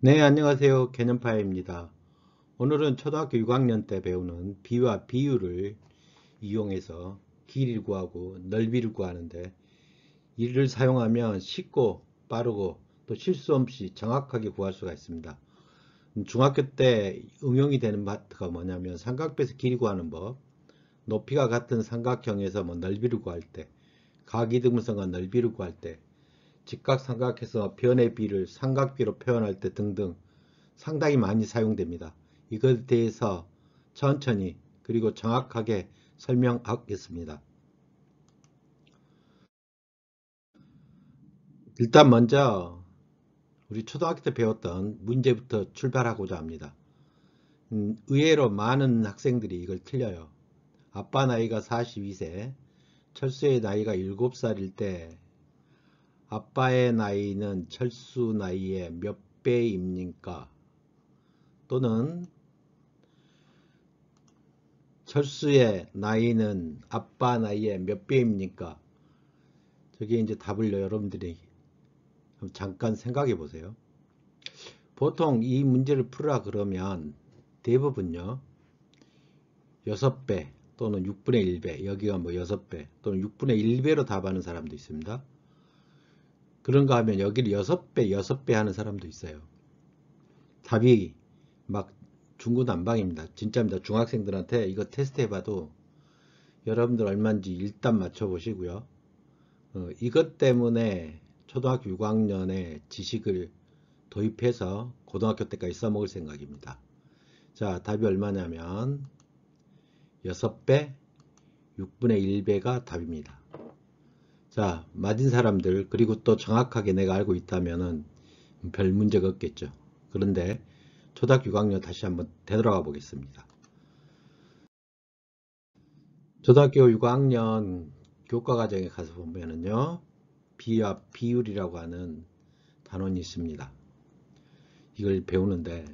네, 안녕하세요. 개념파입니다. 오늘은 초등학교 6학년 때 배우는 비와 비율을 이용해서 길이를 구하고 넓이를 구하는데, 이를 사용하면 쉽고 빠르고 또 실수 없이 정확하게 구할 수가 있습니다. 중학교 때 응용이 되는 파트가 뭐냐면 삼각배에서 길이 구하는 법, 높이가 같은 삼각형에서 넓이를 구할 때, 각이등분선과 넓이를 구할 때, 직각삼각해서 변의 비를 삼각비로 표현할 때 등등 상당히 많이 사용됩니다. 이것에 대해서 천천히 그리고 정확하게 설명하겠습니다. 일단 먼저 우리 초등학교 때 배웠던 문제부터 출발하고자 합니다. 의외로 많은 학생들이 이걸 틀려요. 아빠 나이가 42세, 철수의 나이가 7살일 때 아빠의 나이는 철수 나이의 몇 배입니까? 또는 철수의 나이는 아빠 나이의 몇 배입니까? 저게 이제 답을 여러분들이 잠깐 생각해 보세요. 보통 이 문제를 풀으라 그러면 대부분요, 6배 또는 6분의 1배, 여기가 뭐 6배 또는 6분의 1배로 답하는 사람도 있습니다. 그런가 하면 여기를 6배, 6배 하는 사람도 있어요. 답이 막 중구난방입니다. 진짜입니다. 중학생들한테 이거 테스트 해봐도 여러분들 얼마인지 일단 맞춰보시고요. 이것 때문에 초등학교 6학년에 지식을 도입해서 고등학교 때까지 써먹을 생각입니다. 자, 답이 얼마냐면 6배, 6분의 1배가 답입니다. 자, 맞은 사람들, 그리고 또 정확하게 내가 알고 있다면은 별 문제가 없겠죠. 그런데 초등학교 6학년 다시 한번 되돌아가 보겠습니다. 초등학교 6학년 교과과정에 가서 보면은요, 비와 비율이라고 하는 단원이 있습니다. 이걸 배우는데,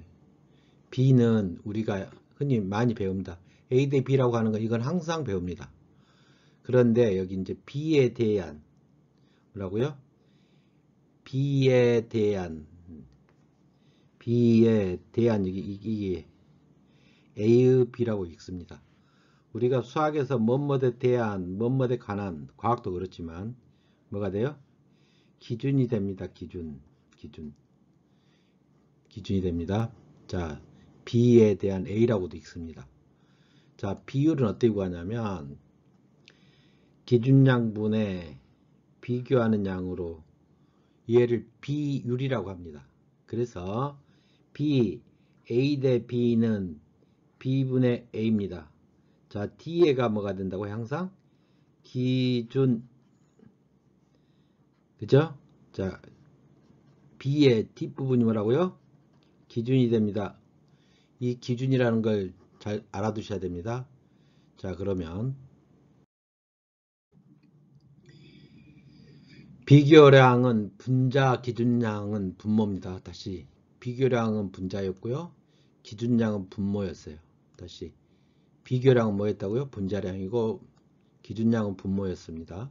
B는 우리가 흔히 많이 배웁니다. A 대 B라고 하는 건 이건 항상 배웁니다. 그런데 여기 이제 B에 대한 뭐라고요? B에 대한 이게 A의 B라고 읽습니다. 우리가 수학에서 뭐뭐에 대한 뭐뭐에 관한 과학도 그렇지만 뭐가 돼요? 기준이 됩니다. 기준이 됩니다. 자, B에 대한 A라고도 읽습니다. 자, 비율은 어떻게 구하냐면 기준양분에 비교하는 양으로 얘를 비율이라고 합니다. 그래서 B, A 대 B는 B분의 A입니다. 자, D가 뭐가 된다고? 항상 기준, 그죠? 자, B의 뒷부분이 뭐라고요? 기준이 됩니다. 이 기준이라는 걸 잘 알아두셔야 됩니다. 자, 그러면 비교량은 분자, 기준량은 분모입니다. 다시 비교량은 분자였고요. 기준량은 분모였어요. 다시 비교량은 뭐였다고요? 분자량이고 기준량은 분모였습니다.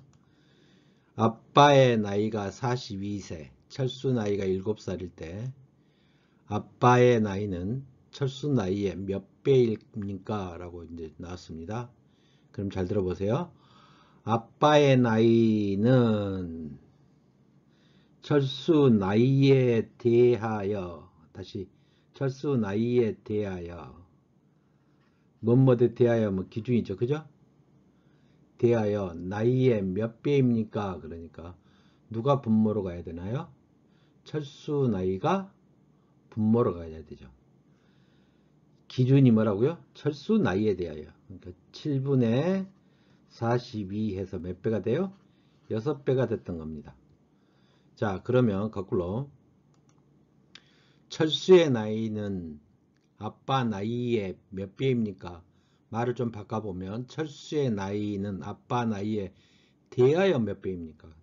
아빠의 나이가 42세, 철수 나이가 7살일 때 아빠의 나이는 철수 나이의 몇 배입니까? 라고 이제 나왔습니다. 그럼 잘 들어보세요. 아빠의 나이는 철수 나이에 대하여, 다시 철수 나이에 대하여, 뭐뭐에 대하여 뭐 기준이죠. 그죠? 대하여 나이의 몇 배입니까? 그러니까 누가 분모로 가야 되나요? 철수 나이가 분모로 가야 되죠. 기준이 뭐라고요? 철수 나이에 대하여. 그러니까 7분의 42 해서 몇 배가 돼요? 6배가 됐던 겁니다. 자, 그러면 거꾸로 철수의 나이는 아빠 나이의 몇 배입니까? 말을 좀 바꿔보면 철수의 나이는 아빠 나이에 대하여 몇 배입니까?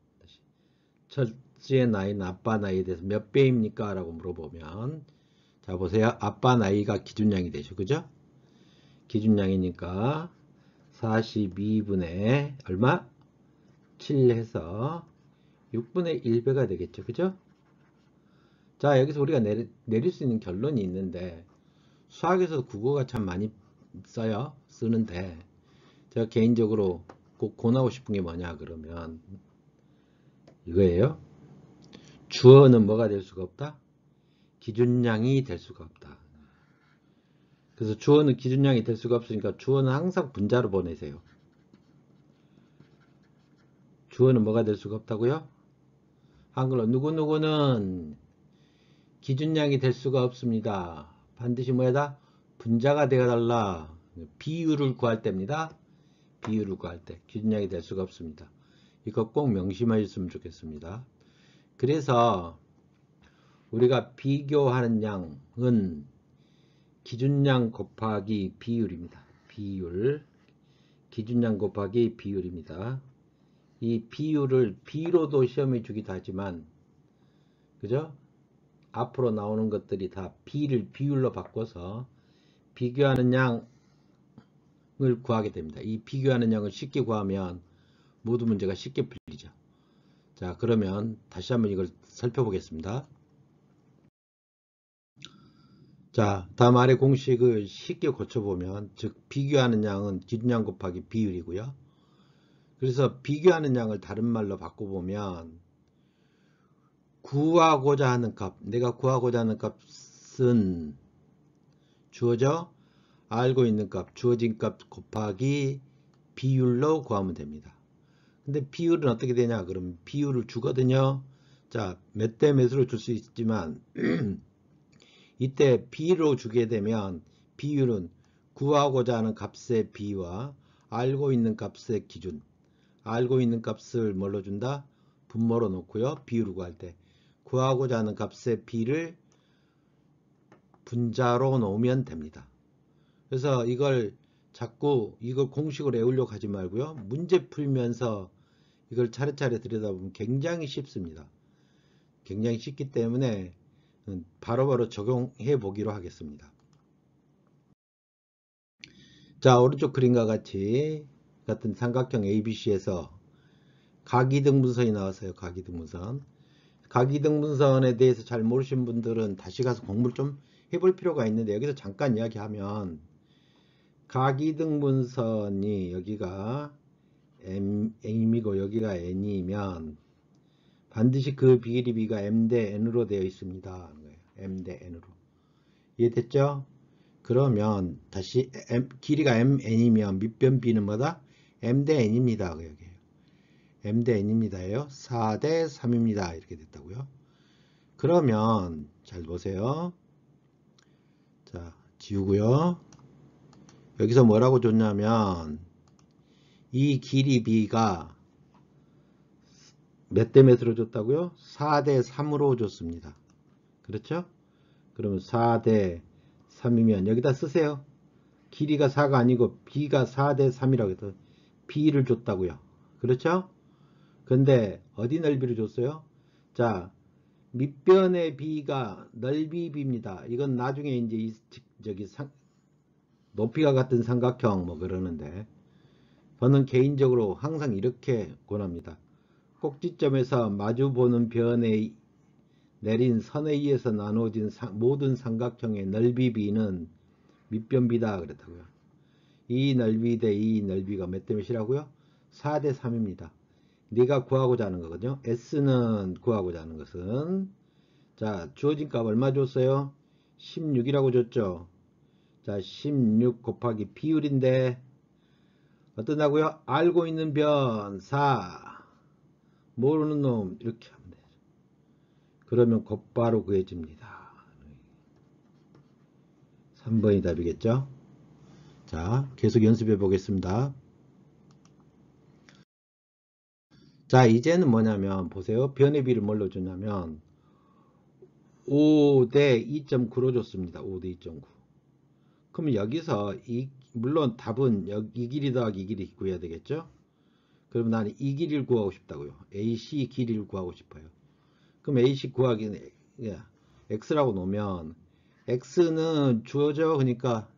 철수의 나이는 아빠 나이에 대해서 몇 배입니까? 라고 물어보면, 자 보세요. 아빠 나이가 기준량이 되죠. 그죠? 기준량이니까 42분의 얼마? 7 해서 6분의 1배가 되겠죠. 그죠? 자, 여기서 우리가 내릴 수 있는 결론이 있는데, 수학에서 국어가 참 많이 쓰는데, 제가 개인적으로 꼭 권하고 싶은 게 뭐냐 그러면 이거예요. 주어는 뭐가 될 수가 없다? 기준량이 될 수가 없다. 그래서 주어는 기준량이 될 수가 없으니까 주어는 항상 분자로 보내세요. 주어는 뭐가 될 수가 없다고요? 한글로 누구누구는 기준량이 될 수가 없습니다. 반드시 뭐다? 분자가 되어달라. 비율을 구할 때입니다. 비율을 구할 때 기준량이 될 수가 없습니다. 이거 꼭 명심하셨으면 좋겠습니다. 그래서 우리가 비교하는 양은 기준량 곱하기 비율입니다. 비율, 기준량 곱하기 비율입니다. 이 비율을 B로도 시험에 주기도 하지만, 그죠? 앞으로 나오는 것들이 다 B를 비율로 바꿔서 비교하는 양을 구하게 됩니다. 이 비교하는 양을 쉽게 구하면 모두 문제가 쉽게 풀리죠. 자, 그러면 다시 한번 이걸 살펴보겠습니다. 자, 다음 아래 공식을 쉽게 고쳐보면, 즉 비교하는 양은 기준량 곱하기 비율이고요. 그래서 비교하는 양을 다른 말로 바꿔보면 구하고자 하는 값, 내가 구하고자 하는 값은 주어져 알고 있는 값, 주어진 값 곱하기 비율로 구하면 됩니다. 근데 비율은 어떻게 되냐? 그럼 비율을 주거든요. 자, 몇 대 몇으로 줄 수 있지만 이때 B로 주게 되면 비율은 구하고자 하는 값의 B와 알고 있는 값의 기준, 알고 있는 값을 뭘로 준다? 분모로 놓고요. 비율을 구할 때 구하고자 하는 값의 B를 분자로 놓으면 됩니다. 그래서 이걸 자꾸 이걸 공식으로 외우려고 하지 말고요. 문제 풀면서 이걸 차례차례 들여다보면 굉장히 쉽습니다. 굉장히 쉽기 때문에 바로바로 적용해 보기로 하겠습니다. 자, 오른쪽 그림과 같은 삼각형 ABC에서 각이등분선이 나왔어요. 각이등분선. 각이등분선에 대해서 잘 모르신 분들은 다시 가서 공부를 좀 해볼 필요가 있는데, 여기서 잠깐 이야기하면 각이등분선이 여기가 M이고 여기가 N이면 반드시 그 비길이 B가 M 대 N으로 되어 있습니다. M 대 N으로. 이해됐죠? 그러면 다시 길이가 MN이면 밑변 B는 뭐다? M 대 N입니다. 여기 M 대 N입니다예요. 4 대 3입니다. 이렇게 됐다고요. 그러면 잘 보세요. 자, 지우고요. 여기서 뭐라고 줬냐면 이 길이 B가 몇 대 몇으로 줬다고요? 4 대 3으로 줬습니다. 그렇죠? 그러면 4 대 3이면 여기다 쓰세요. 길이가 4가 아니고 B가 4 대 3이라고 해서 B를 줬다고요. 그렇죠? 근데 어디 넓이를 줬어요? 자, 밑변의 B가 넓이 B입니다. 이건 나중에 이제 저기 높이가 같은 삼각형 뭐 그러는데, 저는 개인적으로 항상 이렇게 권합니다. 꼭지점에서 마주보는 변에 내린 선에 의해서 나누어진 모든 삼각형의 넓이 B는 밑변 B다 그랬다고요. 이 넓이 대 이 넓이가 몇 대 몇이라고요? 4 대 3입니다. 네가 구하고자 하는 거거든요. S는 구하고자 하는 것은, 자, 주어진 값 얼마 줬어요? 16이라고 줬죠. 자, 16 곱하기 비율인데 어떠냐고요? 알고 있는 변 4, 모르는 놈 이렇게 하면 되죠. 그러면 곧바로 구해집니다. 3번이 답이겠죠. 자, 계속 연습해 보겠습니다. 자, 이제는 뭐냐면 보세요. 변의 비를 뭘로 줬냐면 5 대 2.9로 줬습니다. 5 대 2.9. 그러면 여기서 물론 답은 이 길이 더하기 이 길이 구해야 되겠죠. 그러면 나는 이 길이를 구하고 싶다고요. AC 길이를 구하고 싶어요. 그럼 AC 구하기 X라고 놓으면 X는 주어져. 그러니까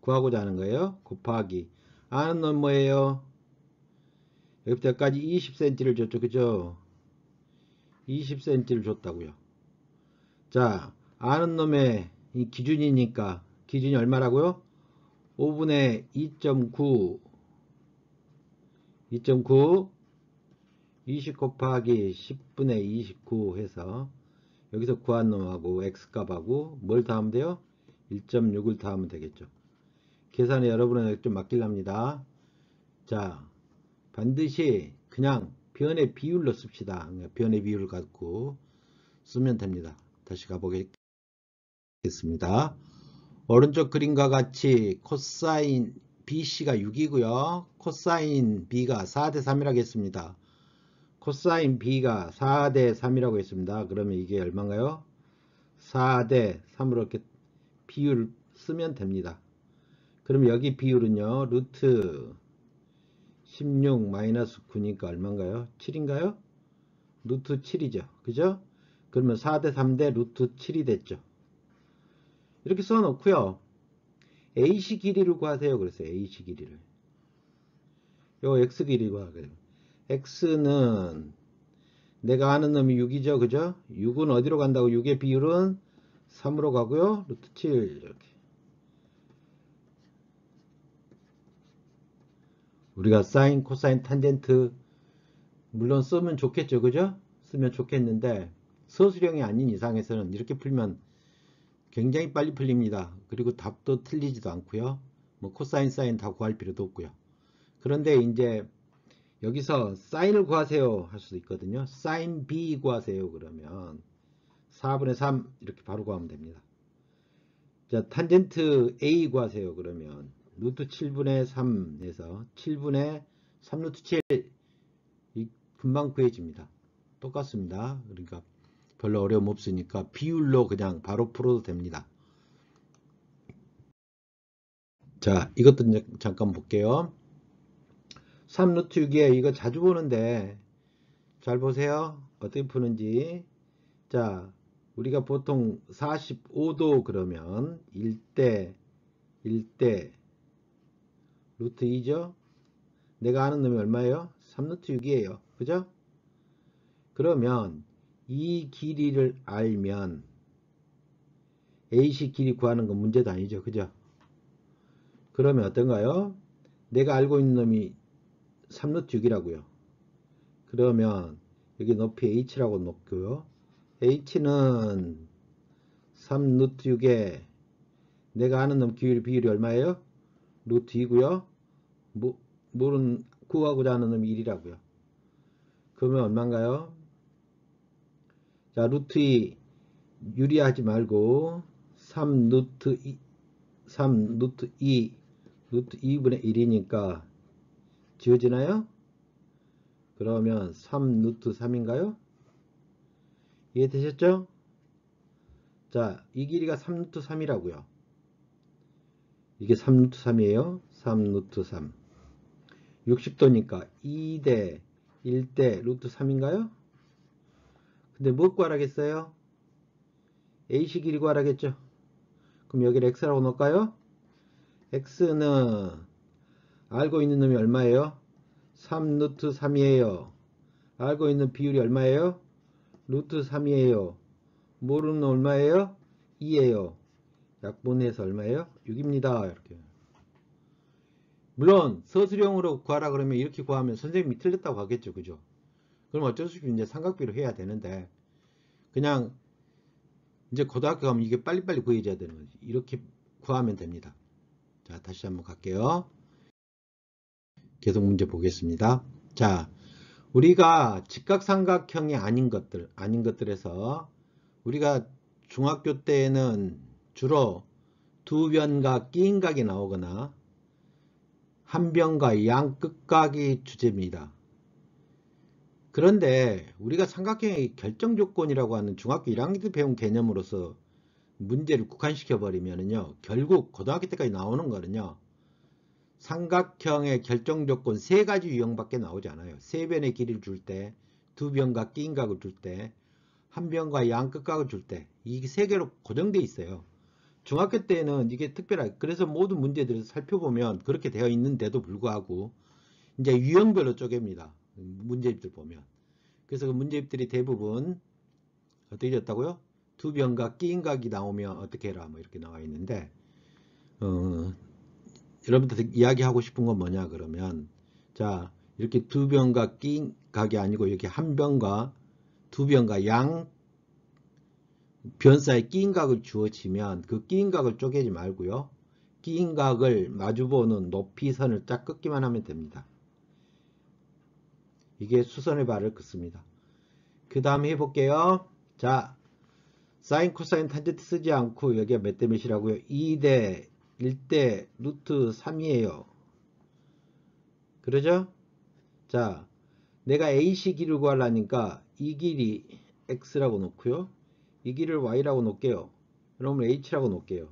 구하고자 하는 거예요. 곱하기 아는 놈 뭐예요? 여기까지 20cm를 줬죠. 그죠? 20cm를 줬다고요. 자, 아는 놈의 이 기준이니까 기준이 얼마라고요? 5분의 2.9 20 곱하기 10분의 29 해서 여기서 구한 놈하고 x값하고 뭘 더하면 돼요? 1.6을 더하면 되겠죠. 계산에 여러분에게 좀 맡길랍니다. 자, 반드시 그냥 변의 비율로 씁시다. 변의 비율을 갖고 쓰면 됩니다. 다시 가보겠습니다. 오른쪽 그림과 같이 코사인 BC가 6이고요. 코사인 B가 4대 3이라고 했습니다. 코사인 B가 4대 3이라고 했습니다. 그러면 이게 얼마인가요? 4대 3으로 이렇게 비율을 쓰면 됩니다. 그럼 여기 비율은요. 루트 16 마이너스 9니까 얼마인가요? 7인가요? 루트 7이죠. 그죠? 그러면 4대 3대 루트 7이 됐죠. 이렇게 써놓고요. AC 길이를 구하세요. 그랬어요. AC 길이를. 요 X 길이를 구하세요. X는 내가 아는 놈이 6이죠. 그죠? 6은 어디로 간다고? 6의 비율은 3으로 가고요. 루트 7 이렇게. 우리가 사인, 코사인, 탄젠트 물론 쓰면 좋겠죠. 그죠? 쓰면 좋겠는데 서술형이 아닌 이상에서는 이렇게 풀면 굉장히 빨리 풀립니다. 그리고 답도 틀리지도 않고요. 뭐 코사인, 사인 다 구할 필요도 없고요. 그런데 이제 여기서 사인을 구하세요 할 수도 있거든요. 사인 B 구하세요 그러면 4분의 3 이렇게 바로 구하면 됩니다. 자, 탄젠트 A 구하세요 그러면 루트 7분의 3에서 7분의 3 루트 7 금방 구해집니다. 똑같습니다. 그러니까 별로 어려움 없으니까 비율로 그냥 바로 풀어도 됩니다. 자, 이것도 이제 잠깐 볼게요. 3 루트 6이에요. 이거 자주 보는데 잘 보세요. 어떻게 푸는지. 자, 우리가 보통 45도 그러면 1대 루트 2죠. 내가 아는 놈이 얼마예요? 3 루트 6이에요. 그죠? 그러면 이 길이를 알면 AC 길이 구하는 건 문제도 아니죠. 그죠? 그러면 어떤가요? 내가 알고 있는 놈이 3 루트 6이라고요. 그러면 여기 높이 h라고 놓고요. h는 3 루트 6에 내가 아는 놈 비율이 얼마예요? 루트 2고요. 모르는 구하고자 하는 놈이 1이라고요. 그러면 얼마인가요? 자, 루트 2 유리하지 말고 3 루트 2 루트 2분의 1이니까 지워지나요? 그러면 3 루트 3인가요? 이해되셨죠? 자, 이 길이가 3 루트 3이라고요. 이게 3 루트 3이에요. 3 루트 3. 60도니까 2대 1대 루트 3인가요? 근데 뭐 구하라겠어요? AC 길이 구하라겠죠? 그럼 여기를 x라고 넣을까요? x는 알고 있는 놈이 얼마예요? 3 루트 3이에요. 알고 있는 비율이 얼마예요? 루트 3이에요. 모르는 놈 얼마예요? 2예요. 약분해서 얼마예요? 6입니다. 이렇게. 물론 서술형으로 구하라 그러면 이렇게 구하면 선생님이 틀렸다고 하겠죠. 그죠? 그럼 어쩔 수 없이 이제 삼각비로 해야 되는데 그냥 이제 고등학교 가면 이게 빨리빨리 구해져야 되는 거지. 이렇게 구하면 됩니다. 자, 다시 한번 갈게요. 계속 문제 보겠습니다. 자, 우리가 직각삼각형이 아닌 것들에서 우리가 중학교 때에는 주로 두 변과 끼인각이 나오거나 한 변과 양끝각이 주제입니다. 그런데 우리가 삼각형의 결정조건이라고 하는 중학교 1학년 때 배운 개념으로서 문제를 국한시켜 버리면요, 결국 고등학교 때까지 나오는 거는요, 삼각형의 결정조건 세 가지 유형밖에 나오지 않아요. 세 변의 길이를 줄 때, 두 변과 끼인각을 줄 때, 한 변과 양끝각을 줄 때, 이 세 개로 고정되어 있어요. 중학교 때는 이게 특별하게, 그래서 모든 문제들을 살펴보면 그렇게 되어 있는데도 불구하고 이제 유형별로 쪼갭니다. 문제집들 보면. 그래서 그 문제집들이 대부분 어떻게 됐다고요? 두 변과 끼인각이 나오면 어떻게 해라 뭐 이렇게 나와 있는데 여러분들 이야기하고 싶은 건 뭐냐 그러면 자 이렇게 두 변과 끼인각이 아니고 이렇게 한 변과 두 변과 양 변사에 끼인각을 주어지면 그 끼인각을 쪼개지 말고요. 끼인각을 마주보는 높이선을 쫙 긋기만 하면 됩니다. 이게 수선의 발을 긋습니다. 그 다음에 해볼게요. 자, 사인, 코사인, 탄젠트 쓰지 않고 여기가 몇 대 몇이라고요? 2대 1대 루트 3이에요. 그러죠? 자, 내가 AC 길을 구하려니까 이 길이 X라고 놓고요. 이 길을 Y라고 놓을게요. 그러면 H라고 놓을게요.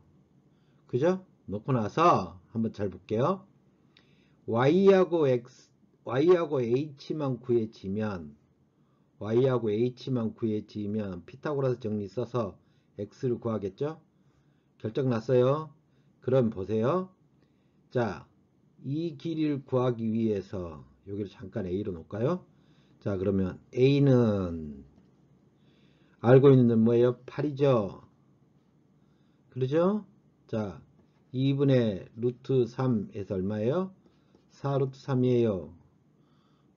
그죠? 놓고 나서 한번 잘 볼게요. Y하고 H만 구해지면 피타고라스 정리 써서 X를 구하겠죠? 결정 났어요? 그럼 보세요. 자, 이 길이를 구하기 위해서 여기를 잠깐 A로 놓을까요? 자, 그러면 A는 알고 있는 건 뭐예요? 8이죠? 그러죠? 자, 2분의 루트 3에서 얼마예요? 4 루트 3이에요.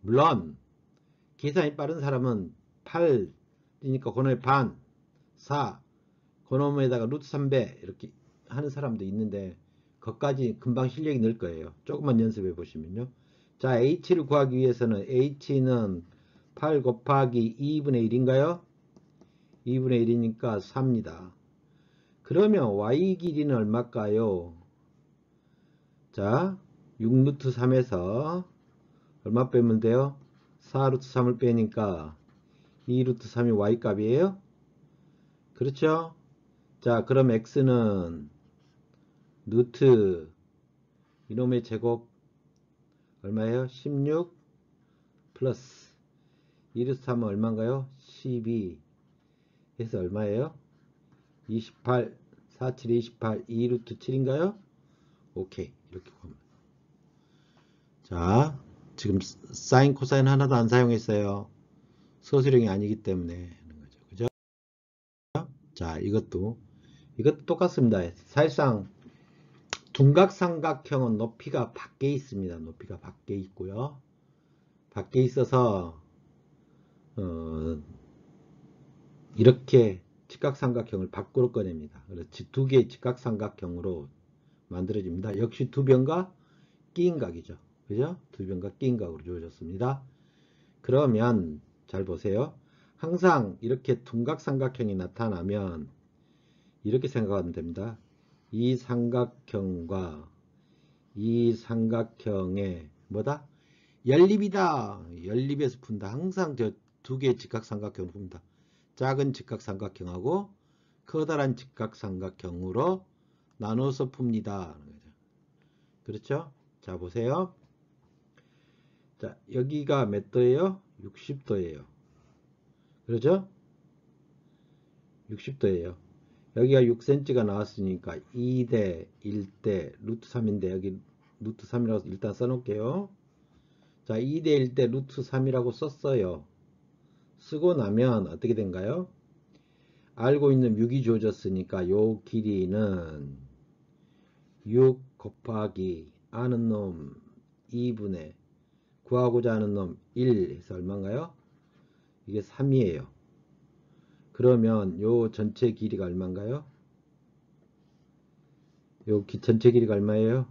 물론 계산이 빠른 사람은 8이니까 그놈의 반, 4, 그놈에다가 루트 3배 이렇게 하는 사람도 있는데 그것까지 금방 실력이 늘 거예요. 조금만 연습해 보시면요. 자, H를 구하기 위해서는 H는 8 곱하기 2분의 1인가요? 2분의 1이니까 4입니다. 그러면 Y 길이는 얼마일까요? 자, 6루트 3에서 얼마 빼면 돼요? 4루트 3을 빼니까 2루트 3이 Y 값이에요? 그렇죠? 자, 그럼 X는 루트 이놈의 제곱 얼마예요? 16 플러스 2루트 3은 얼마인가요? 12 해서 얼마예요? 28 47 28 2루트 7인가요? 오케이 이렇게 보면 자 지금 사인 코사인 하나도 안 사용했어요. 서술형이 아니기 때문에 그죠? 자 이것도 똑같습니다. 사실상 둔각삼각형은 높이가 밖에 있습니다. 높이가 밖에 있고요. 밖에 있어서 이렇게 직각삼각형을 밖으로 꺼냅니다. 그래서 두 개의 직각삼각형으로 만들어집니다. 역시 두 변과 끼인각이죠. 그죠? 두 변과 끼인각으로 주어졌습니다. 그러면 잘 보세요. 항상 이렇게 둔각삼각형이 나타나면 이렇게 생각하면 됩니다. 이 삼각형과 이 삼각형의 뭐다? 연립이다. 연립에서 푼다. 항상 저 두 개의 직각삼각형을 풉니다. 작은 직각삼각형하고 커다란 직각삼각형으로 나눠서 풉니다. 그렇죠? 자 보세요. 자 여기가 몇 도예요? 60도예요. 그렇죠? 60도예요. 여기가 6cm가 나왔으니까 2대 1대 루트 3인데 여기 루트 3이라고 일단 써놓을게요. 자 2대 1대 루트 3이라고 썼어요. 쓰고 나면 어떻게 된가요? 알고 있는 6이 주어졌으니까 요 길이는 6 곱하기 아는 놈 2분의 구하고자 하는 놈 1 해서 얼마인가요? 이게 3이에요. 그러면 요 전체 길이가 얼마인가요? 요 전체 길이가 얼마예요?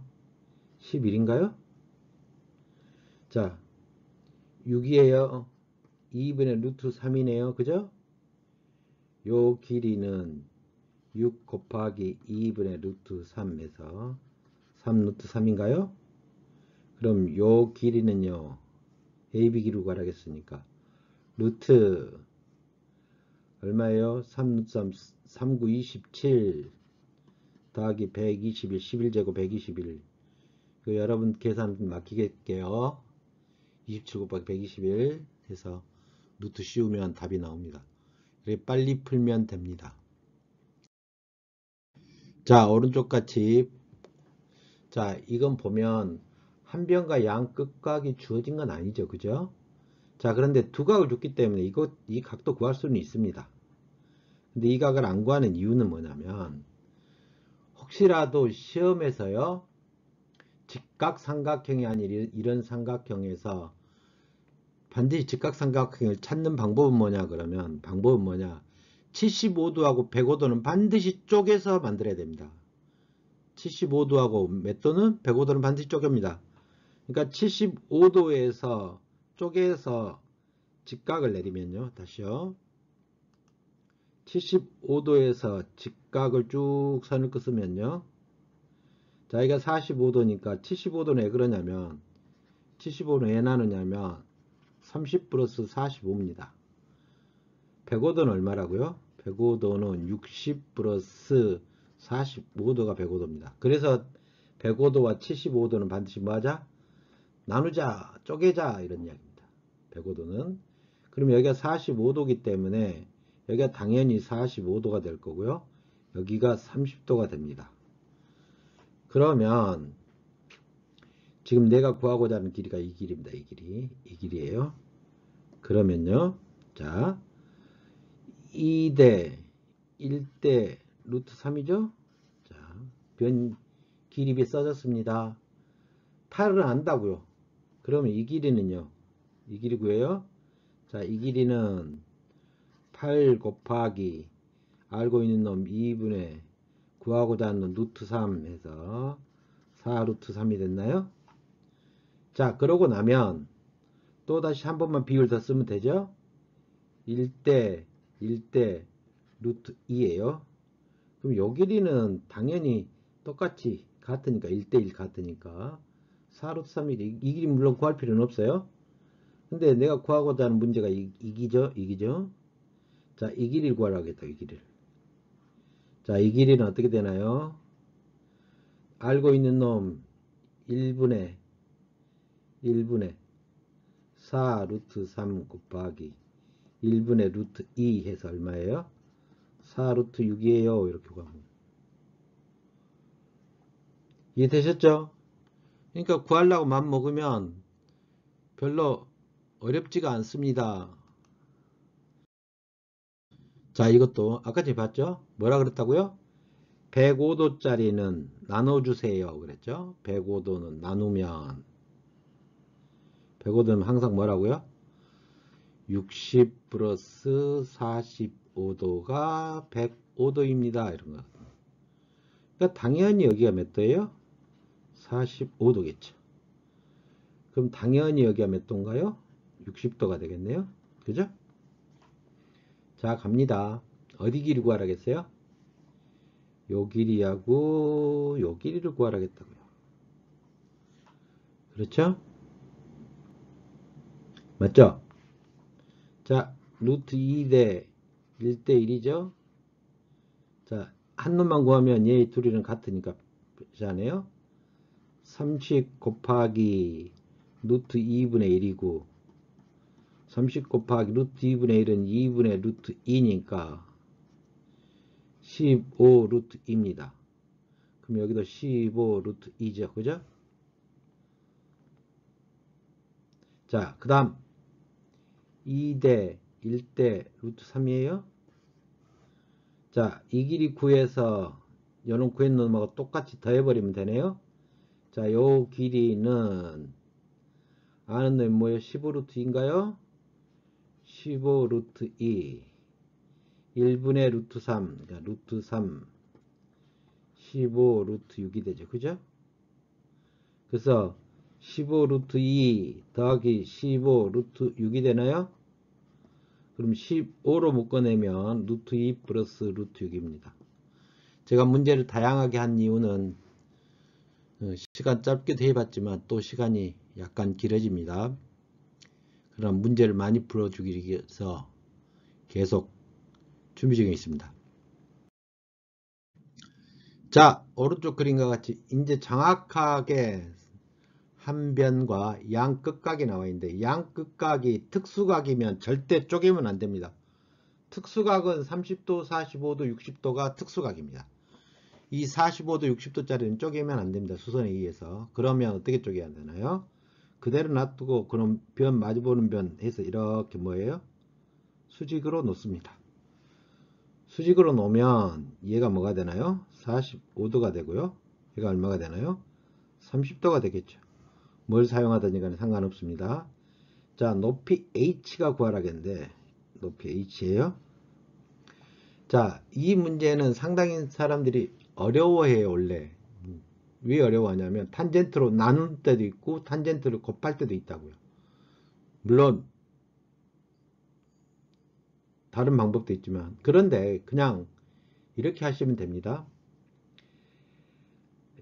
11인가요? 자 6이에요. 2분의 루트 3이네요. 그죠? 요 길이는 6 곱하기 2분의 루트 3에서 3 루트 3인가요? 그럼 요 길이는요. AB 길이로 가라겠으니까 루트 얼마예요? 3 루트 3 39 27 더하기 121 11제곱 121 그 여러분 계산 맡기겠게요. 27 곱하기 121 해서 루트 씌우면 답이 나옵니다. 그래 빨리 풀면 됩니다. 자 오른쪽 같이 자 이건 보면 한 변과 양 끝각이 주어진 건 아니죠. 그죠? 자 그런데 두 각을 줬기 때문에 이 각도 구할 수는 있습니다. 근데 이 각을 안 구하는 이유는 뭐냐면 혹시라도 시험에서요 직각삼각형이 아닌 이런 삼각형에서 반드시 직각삼각형을 찾는 방법은 뭐냐 그러면 방법은 뭐냐 75도하고 105도는 반드시 쪼개서 만들어야 됩니다. 75도하고 몇 도는 105도는 반드시 쪼갭니다. 그러니까 75도에서 쪼개서 직각을 내리면요. 다시요. 75도에서 직각을 쭉 선을 긋으면요. 자, 이가 45도니까 75도는 왜 그러냐면 75는 왜 나누냐면 30 플러스 45입니다. 105도는 얼마라고요? 105도는 60 플러스 45도가 105도입니다. 그래서 105도와 75도는 반드시 뭐하자? 나누자, 쪼개자 이런 이야기입니다. 105도는. 그럼 여기가 45도이기 때문에 여기가 당연히 45도가 될 거고요. 여기가 30도가 됩니다. 그러면 지금 내가 구하고자 하는 길이가 이 길입니다. 이 길이. 이 길이에요. 그러면요. 자, 2대 1대 루트 3이죠. 자, 변 길이비 써졌습니다. 8을 안다고요. 그러면 이 길이는요. 이 길이 구해요. 자, 이 길이는 8 곱하기 알고 있는 놈 2분의 구하고자 하는 놈 루트 3 해서 4 루트 3이 됐나요? 자, 그러고 나면 또 다시 한 번만 비율 더 쓰면 되죠? 1대 1대 루트 2예요. 그럼 요 길이는 당연히 똑같이 같으니까 1대1 같으니까 4 루트 3이 이 길이 물론 구할 필요는 없어요. 근데 내가 구하고자 하는 문제가 이기죠? 이기죠? 자, 이 길이를 구하라고 했다. 이 길이를. 자, 이 길이는 어떻게 되나요? 알고 있는 놈 1분의 4 루트 3 곱하기 1분의 루트 2 해서 얼마예요? 4 루트 6이에요. 이렇게 구하면. 이해되셨죠? 그러니까 구하려고 맘 먹으면 별로 어렵지가 않습니다. 자, 이것도 아까 전에 봤죠? 뭐라 그랬다고요? 105도짜리는 나눠주세요. 그랬죠? 105도는 나누면 105도는 항상 뭐라고요? 60 플러스 45도가 105도입니다. 이런 거. 그러니까 당연히 여기가 몇 도예요? 45도겠죠. 그럼 당연히 여기가 몇 도인가요? 60도가 되겠네요. 그죠? 자, 갑니다. 어디 길이 구하라겠어요? 요 길이하고 요 길이를 구하라겠다고요. 그렇죠? 맞죠? 자, 루트 2대 1대 1이죠? 자, 한 놈만 구하면 얘 둘이는 같으니까 그렇잖아요? 30 곱하기 루트 2분의 1이고 30 곱하기 루트 2분의 1은 2분의 루트 2니까 15 루트 2입니다. 그럼 여기도 15 루트 2죠. 그죠? 자, 그 다음 2대 1대 루트 3이에요. 자, 이 길이 구해서 요놈 구했는 놈하고 똑같이 더해버리면 되네요. 자, 요 길이는 아는 놈이 뭐예요? 15 루트 2인가요? 15 루트 2 1분의 루트 3 그러니까 루트 3 15 루트 6이 되죠. 그죠? 그래서 15 루트 2 더하기 15 루트 6이 되나요? 그럼 15로 묶어내면 루트 2 플러스 루트 6입니다. 제가 문제를 다양하게 한 이유는 시간 짧게도 해봤지만 또 시간이 약간 길어집니다. 그럼 문제를 많이 풀어주기 위해서 계속 준비 중에 있습니다. 자, 오른쪽 그림과 같이 이제 정확하게 한 변과 양 끝각이 나와 있는데 양 끝각이 특수각이면 절대 쪼개면 안 됩니다. 특수각은 30도, 45도, 60도가 특수각입니다. 이 45도, 60도짜리는 쪼개면 안 됩니다. 수선에 의해서. 그러면 어떻게 쪼개야 되나요? 그대로 놔두고 그럼 변 마주보는 변 해서 이렇게 뭐예요? 수직으로 놓습니다. 수직으로 놓으면 얘가 뭐가 되나요? 45도가 되고요. 얘가 얼마가 되나요? 30도가 되겠죠. 뭘 사용하든지 간에 상관없습니다. 자, 높이 h가 구하라겠는데 높이 h예요. 자, 이 문제는 상당히 사람들이 어려워해요. 원래 왜 어려워하냐면 탄젠트로 나눌 때도 있고 탄젠트를 곱할 때도 있다고요. 물론 다른 방법도 있지만, 그런데 그냥 이렇게 하시면 됩니다.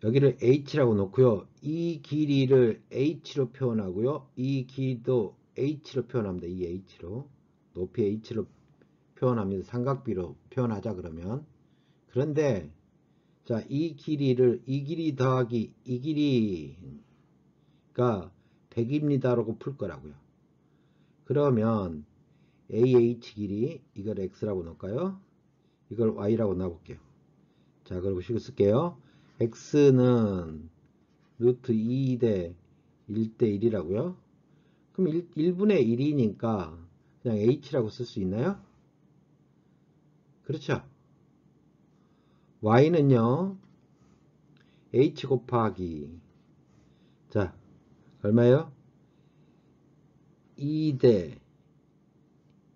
여기를 h라고 놓고요. 이 길이를 h로 표현하고요. 이 길이도 h로 표현합니다. 이 h로. 높이 h로 표현합니다. 삼각비로 표현하자 그러면. 그런데 자, 이 길이를 이 길이 더하기 이 길이가 100입니다라고 풀 거라고요. 그러면 AH 길이 이걸 X라고 넣을까요? 이걸 Y라고 놔볼게요. 자, 그리고 식을 쓸게요. X는 루트 2대 1대 1이라고요. 그럼 1분의 1이니까 그냥 H라고 쓸 수 있나요? 그렇죠. Y는요. H 곱하기 자, 얼마예요? 2대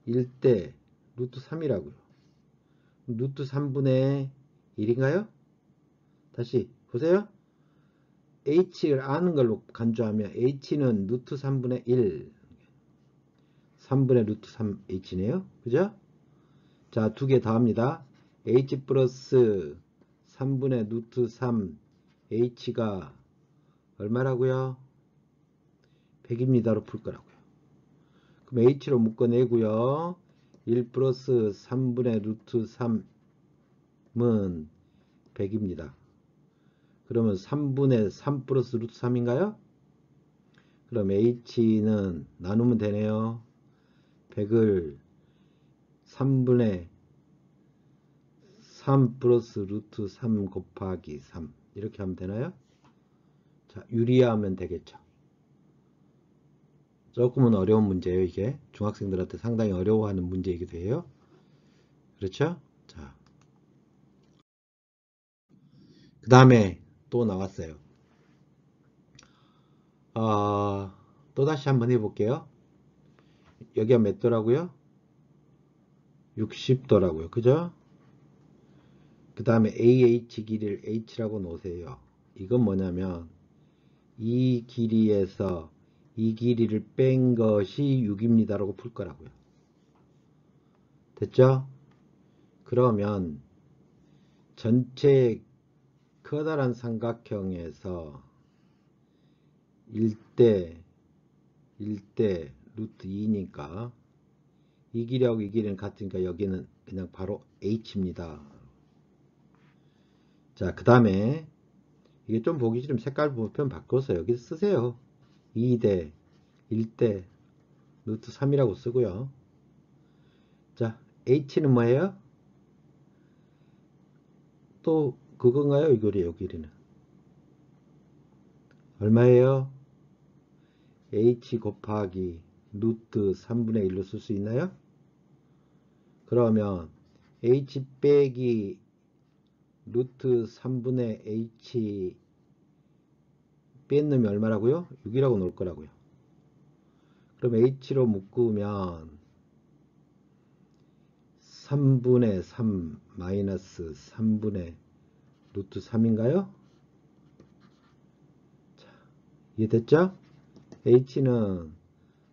1대 루트 3이라고요. 루트 3분의 1인가요? 다시 보세요. h를 아는 걸로 간주하면 h는 루트 3분의 1 3분의 루트 3h네요. 그죠? 자, 두 개 더합니다. h 플러스 3분의 루트 3h가 얼마라고요? 100입니다로 풀 거라고요. 그럼 h로 묶어내고요. 1 플러스 3분의 루트 3은 100입니다. 그러면 3분의 3 플러스 루트 3인가요? 그럼 h는 나누면 되네요. 100을 3분의 3 플러스 루트 3 곱하기 3 이렇게 하면 되나요? 자, 유리화하면 되겠죠. 조금은 어려운 문제예요. 이게 중학생들한테 상당히 어려워하는 문제이기도 해요. 그렇죠? 자, 그 다음에 또 나왔어요. 또다시 한번 해볼게요. 여기가 몇 도라고요? 60도라고요. 그죠? 그 다음에 AH 길이를 H라고 놓으세요. 이건 뭐냐면 이 길이에서 이 길이를 뺀 것이 6입니다 라고 풀 거라고요. 됐죠? 그러면 전체 커다란 삼각형에서 1대 루트 2니까 이 길이하고 이 길이는 같으니까 여기는 그냥 바로 H입니다. 자, 그 다음에 이게 좀 보기 싫으면 색깔 표현 바꿔서 여기 쓰세요. 2대 1대 루트 3이라고 쓰고요. 자, H는 뭐예요? 또 그건가요? 이 길이는 얼마예요? H 곱하기 루트 3분의 1로 쓸 수 있나요? 그러면 H 빼기 루트 3분의 H 뺀 놈이 얼마라고요? 6이라고 놓을 거라고요. 그럼 H로 묶으면 3분의 3 마이너스 3분의 루트 3인가요? 자, 이해됐죠? H는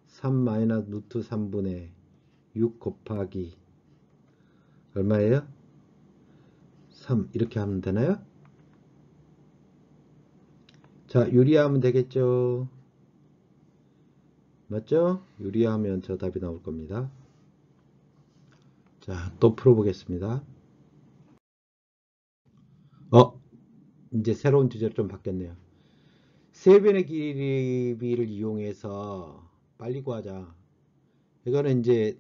3 마이너스 루트 3분의 6 곱하기 얼마예요? 3 이렇게 하면 되나요? 자, 유리화하면 되겠죠? 맞죠? 유리화하면 저 답이 나올 겁니다. 자, 또 풀어보겠습니다. 이제 새로운 주제로 좀 바뀌었네요. 세변의 길이비를 이용해서 빨리 구하자. 이거는 이제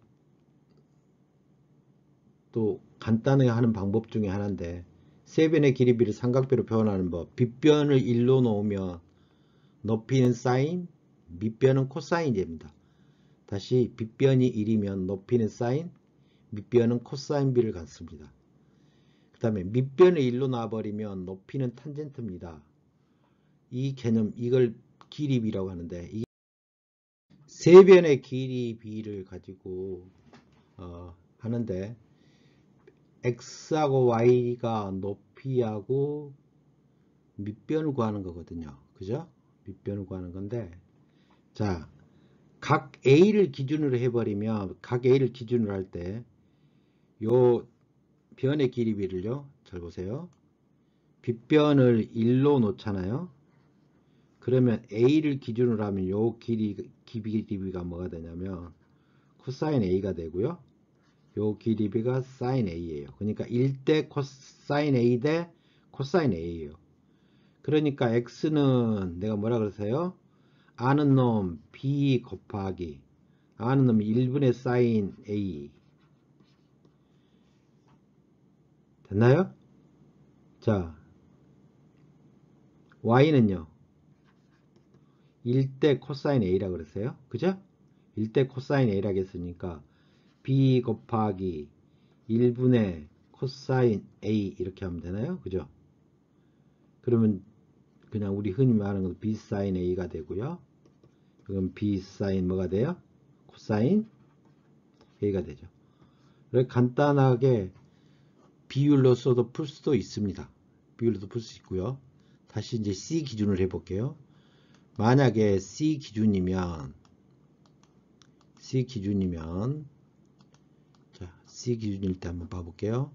또 간단하게 하는 방법 중에 하나인데, 세변의 길이비를 삼각비로 표현하는 법. 빗변을 1로 놓으면 높이는 사인, 밑변은 코사인이 됩니다. 다시 빗변이 1이면 높이는 사인, 밑변은 코사인 b를 갖습니다. 그 다음에 밑변을 1로 놔버리면 높이는 탄젠트입니다. 이 개념, 이걸 길이 b라고 하는데, 이 세변의 길이 b를 가지고 하는데, x하고 y가 높이하고 밑변을 구하는 거거든요. 그죠? 밑변을 구하는 건데, 자, 각 a를 기준으로 해버리면, 각 a를 기준으로 할 때, 요 변의 길이 b를요, 잘 보세요. 빗변을 1로 놓잖아요. 그러면 a를 기준으로 하면 요 길이가 뭐가 되냐면 코사인 a가 되고요. 요 길이 b가 사인 a예요. 그러니까 1대 코사인 a 대 코사인 a예요. 그러니까 x는 내가 뭐라 그랬어요? 아는 놈 b 곱하기 아는 놈이 1분의 사인 a 됐나요? 자, y는요 1대 코사인 a라고 그랬어요. 그죠? 1대 코사인 a라고 했으니까 b 곱하기 1분의 코사인 a 이렇게 하면 되나요? 그죠? 그러면 그냥 우리 흔히 말하는 건 b 사인 a가 되고요. 그럼 b 사인 뭐가 돼요? 코사인 a가 되죠. 이렇게 간단하게 비율로서도 풀 수도 있습니다. 비율로도 풀 수 있고요. 다시 이제 c 기준을 해볼게요. 만약에 c 기준이면 자, C 기준일 때 한번 봐볼게요.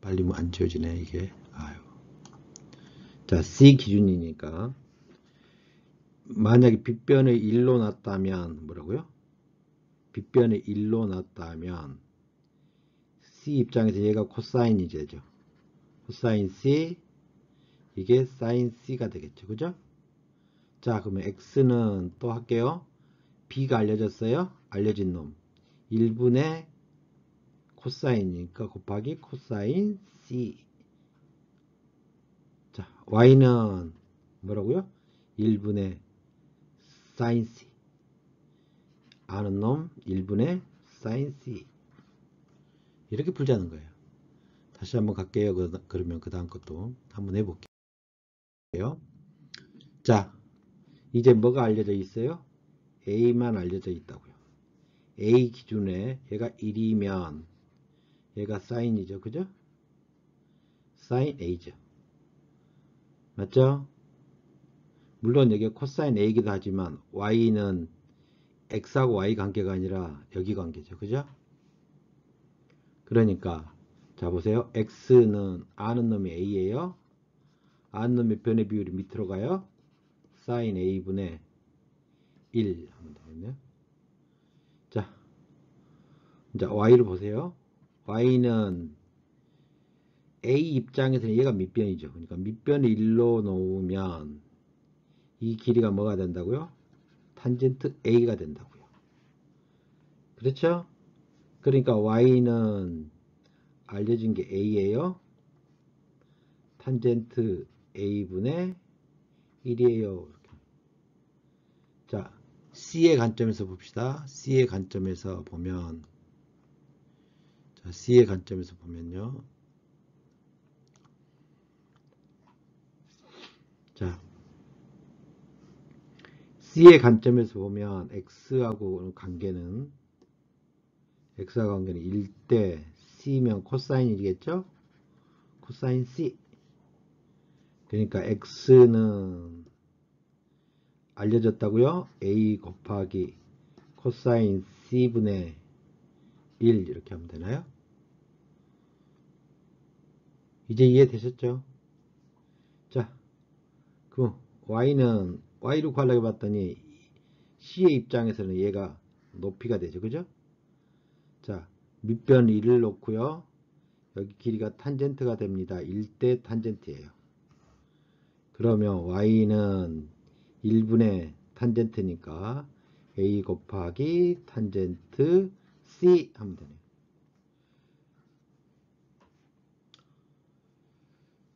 빨리 뭐 안 지워지네, 이게. 아유. 자, C 기준이니까. 만약에 빗변을 1로 놨다면, 뭐라고요? 빗변을 1로 놨다면, C 입장에서 얘가 코사인이 되죠. 코사인 C, 이게 사인 C가 되겠죠. 그죠? 자, 그러면 X는 또 할게요. B가 알려졌어요? 알려진 놈. 1분의 코사인이니까 곱하기 코사인 C. 자, y는 뭐라고요? 1분의 사인 C. 아는 놈 1분의 사인 C. 이렇게 풀자는 거예요. 다시 한번 갈게요. 그러면 그 다음 것도 한번 해볼게요. 자, 이제 뭐가 알려져 있어요? A만 알려져 있다고요. A 기준에 얘가 1이면 얘가 사인이죠. 그죠? 사인 A죠. 맞죠? 물론 여기 코사인 A이기도 하지만 Y는 X하고 Y 관계가 아니라 여기 관계죠. 그죠? 그러니까 자 보세요. X는 아는 놈이 A예요. 아는 놈의 변의 비율이 밑으로 가요. 사인 A분의 1 하면 되겠네요. 자, 이제 Y를 보세요. Y는 A 입장에서는 얘가 밑변이죠. 그러니까 밑변을 1로 놓으면 이 길이가 뭐가 된다고요? 탄젠트 A가 된다고요. 그렇죠? 그러니까 Y는 알려진 게 A예요. 탄젠트 A분의 1이에요. 자, C의 관점에서 봅시다. C의 관점에서 보면, 자, C의 관점에서 보면요. 자, C의 관점에서 보면 X하고 관계는 1대 C면 코사인이겠죠? 코사인 C. 그러니까 X는 알려졌다고요? A 곱하기 코사인 C분의 1 이렇게 하면 되나요? 이제 이해되셨죠? 자, 그럼 Y를 구하려고 봤더니 C의 입장에서는 얘가 높이가 되죠. 그죠? 자, 밑변 1을 놓고요. 여기 길이가 탄젠트가 됩니다. 1대 탄젠트예요. 그러면 Y는 1분의 탄젠트니까 A 곱하기 탄젠트 C 하면 되네요.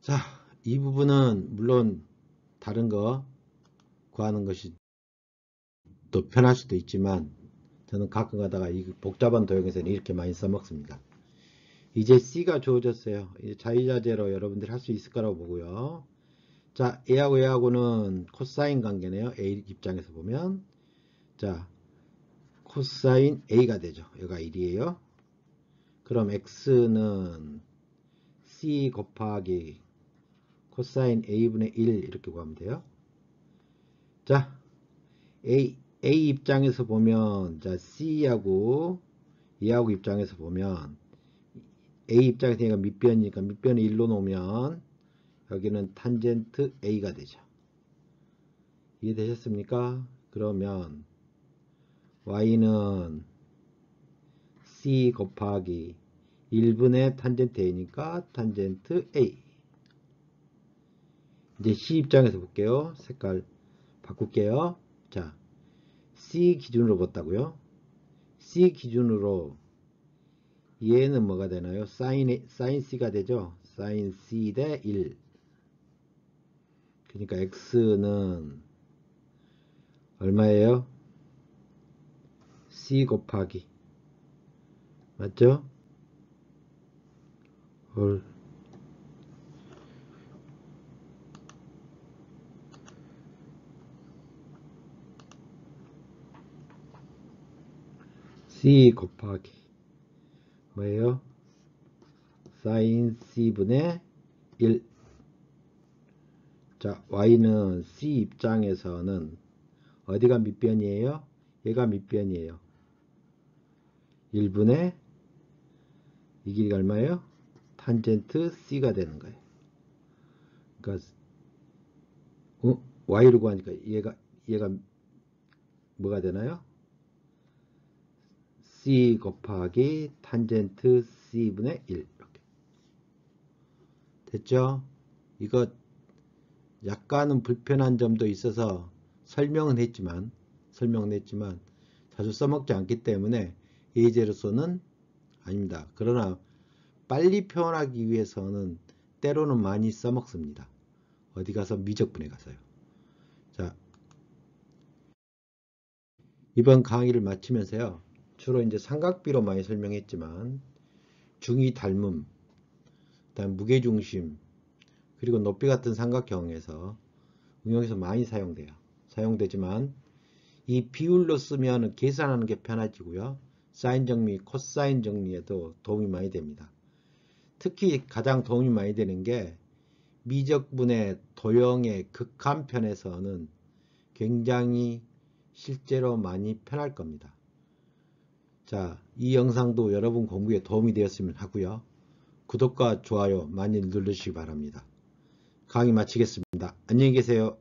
자, 이 부분은 물론 다른 거 구하는 것이 또 편할 수도 있지만 저는 가끔 가다가 이 복잡한 도형에서는 이렇게 많이 써먹습니다. 이제 C가 주어졌어요. 이제 자유자재로 여러분들이 할 수 있을 거라고 보고요. 자, A하고 A하고는 코사인 관계네요. A 입장에서 보면. 자, 코사인 A가 되죠. 여기가 1이에요. 그럼 X는 C 곱하기 코사인 A분의 1 이렇게 구하면 돼요. 자, A 입장에서 보면, 자, C하고 E하고 입장에서 보면, A 입장에서 얘가 밑변이니까 밑변을 1로 놓으면, 여기는 탄젠트 A가 되죠. 이해되셨습니까? 그러면, Y는 C 곱하기 1분의 탄젠트 A니까 탄젠트 A. 이제 C 입장에서 볼게요. 색깔 바꿀게요. 자, C 기준으로 봤다고요? C 기준으로 얘는 뭐가 되나요? 사인 C가 되죠? 사인 C 대 1. 그러니까 X는 얼마예요? C 곱하기. 맞죠? 헐. C 곱하기. 뭐예요? 사인 C분의 1. 자, Y는 C 입장에서는 어디가 밑변이에요? 얘가 밑변이에요. 1분의 이 길이가 얼마예요? 탄젠트 C가 되는 거예요. 그러니까 Y로 구하니까 얘가 뭐가 되나요? C 곱하기 탄젠트 C분의 1 이렇게 됐죠? 이거 약간은 불편한 점도 있어서 설명은 했지만 자주 써먹지 않기 때문에 예제로서는 아닙니다. 그러나 빨리 표현하기 위해서는 때로는 많이 써먹습니다. 어디 가서 미적분에 가서요. 자, 이번 강의를 마치면서요. 주로 이제 삼각비로 많이 설명했지만 중위 닮음, 그다음 무게중심, 그리고 높이 같은 삼각형에서 응용해서 많이 사용되지만 이 비율로 쓰면 계산하는 게 편해지고요. 사인 정리, 코사인 정리에도 도움이 많이 됩니다. 특히 가장 도움이 많이 되는 게 미적분의 도형의 극한편에서는 굉장히 실제로 많이 편할 겁니다. 자, 이 영상도 여러분 공부에 도움이 되었으면 하고요. 구독과 좋아요 많이 누르시기 바랍니다. 강의 마치겠습니다. 안녕히 계세요.